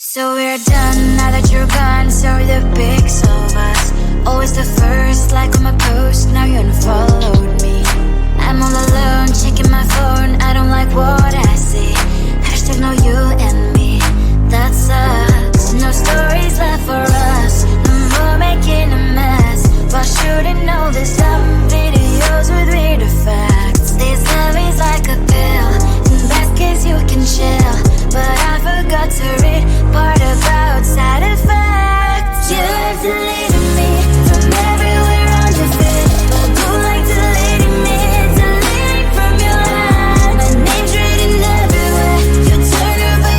So we're done, now that you're gone. Sorry the pics of us, always the first like on my post. Now you unfollowed me. I'm all alone, checking my phone. I don't like what I see. Hashtag no you and me, that sucks. No stories left for us, no more making a mess. Why shouldn't know this dumb videos with weird effects? This love is like a pill, in best case you can chill, but I forgot to read part about side effects. You have deleted me from everywhere on your feed, but you like deleting me, deleting from your head. My name's written everywhere. You turn her but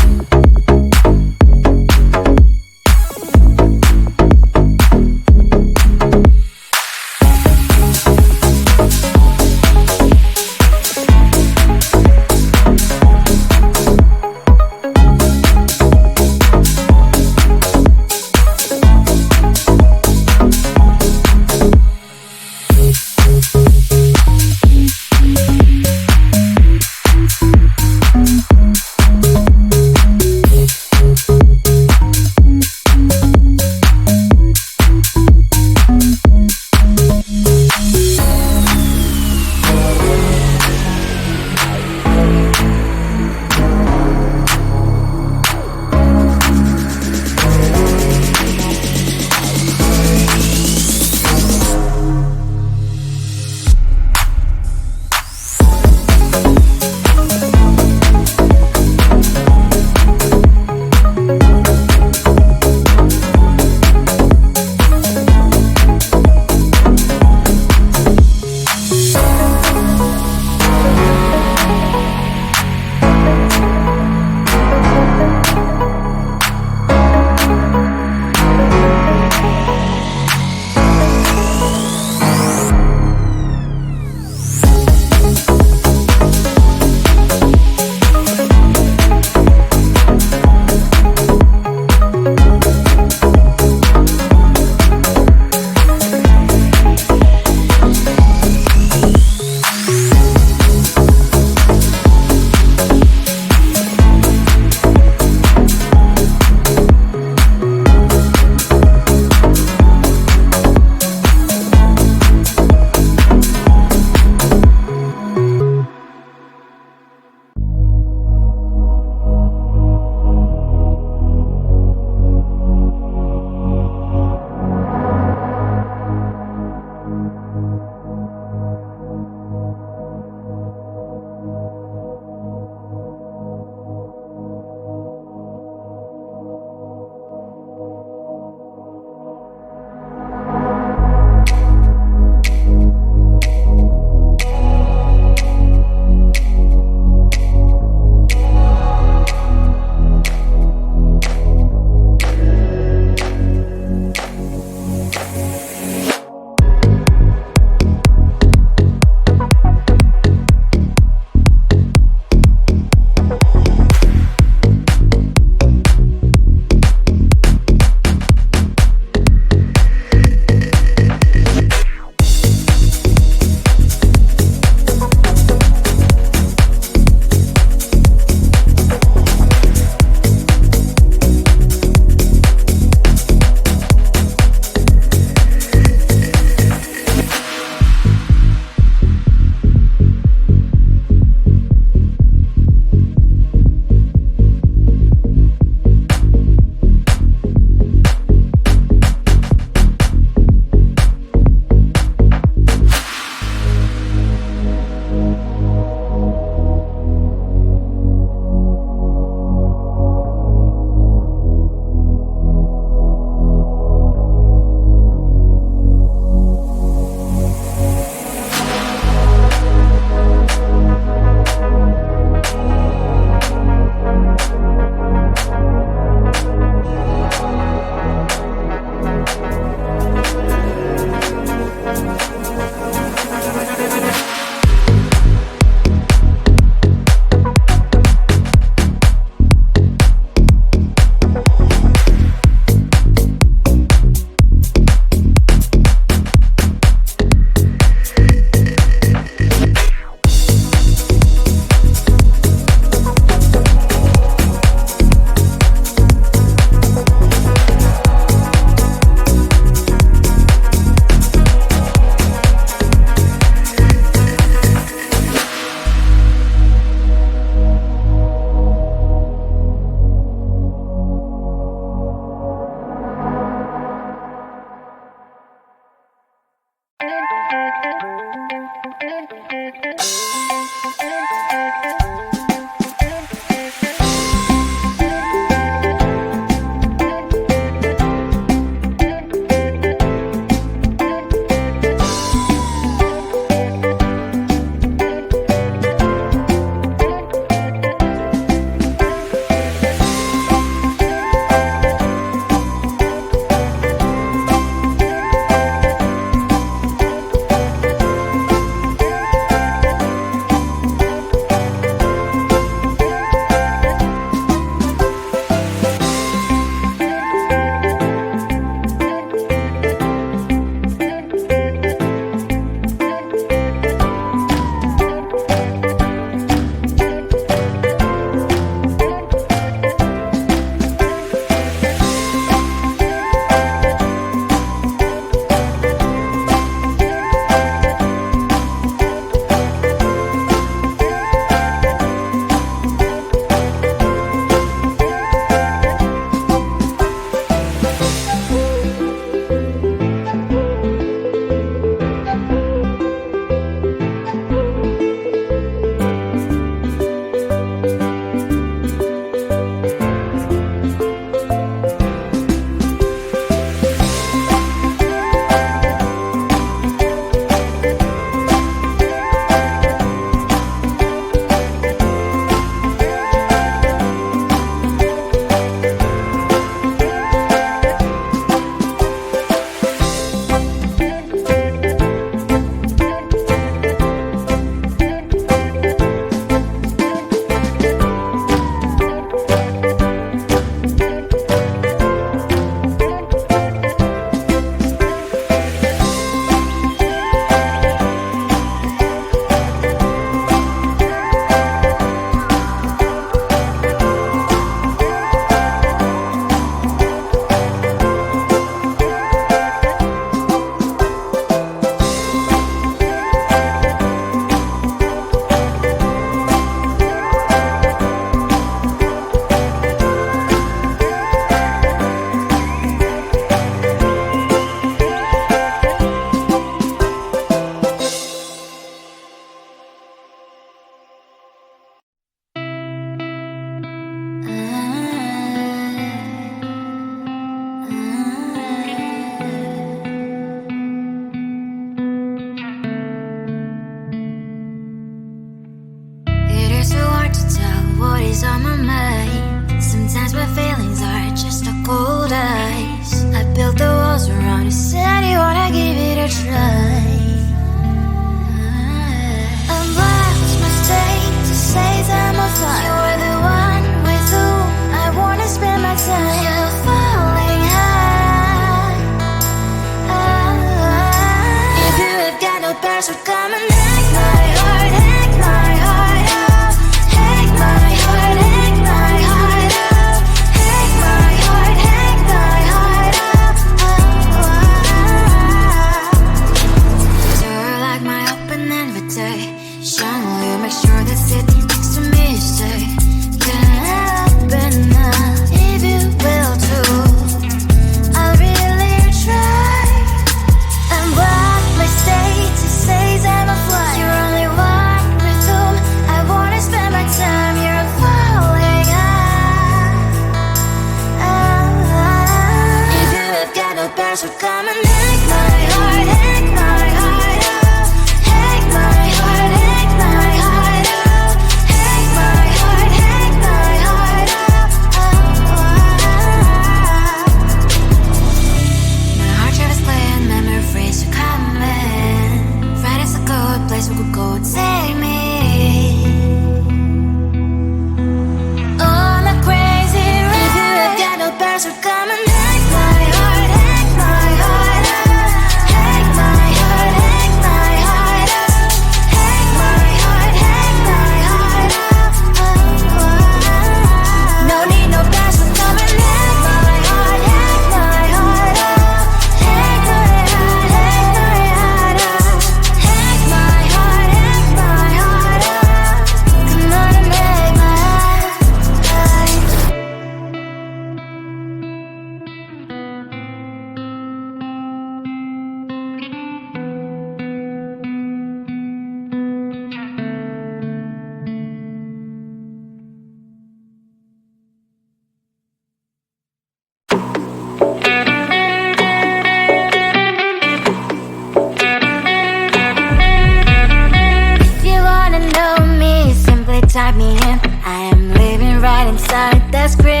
inside the screen.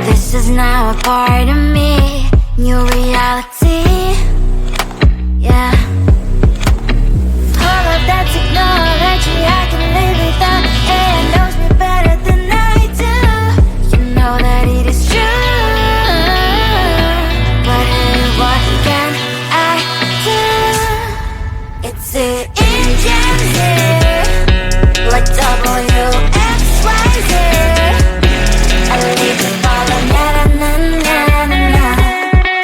This is now a part of me, new reality. Yeah. All of that technology I can live without. AI knows me better than I do. You know that it is true. But hey, what can I do? It's the engines here, like WXYZ. I leave the ball on na-na-na-na-na-na.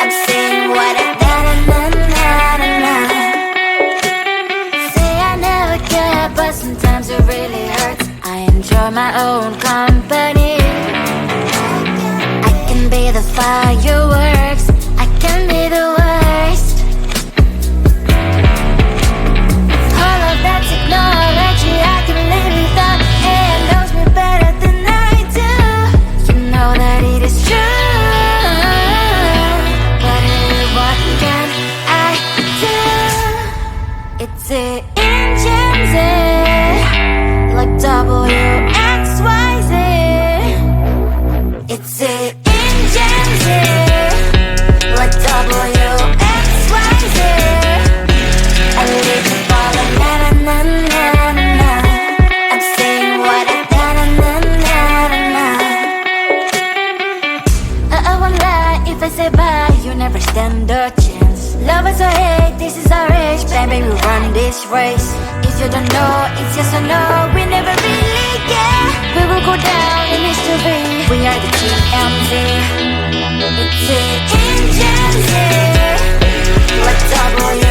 I'm saying what I na-na-na-na-na. Say I never care, but sometimes it really hurts. I enjoy my own company. I can be the fireworks, I can be the worst. All of that technology I can live without. AI knows me better than I do. You know that it is true. But hey, what can I do? It's the engines, like WXYZ. It's the engines, like WXYZ. I live the ball on na-na-na-na-na-na. I'm saying what I na-na-na-na-na. I won't lie if I say bye, you never stand a chance. Love us or hate, this is our age, baby, we run this race. If you don't know, it's yes or no, we never really get. We will go down in history, we are the TMZ. It's the engines, like W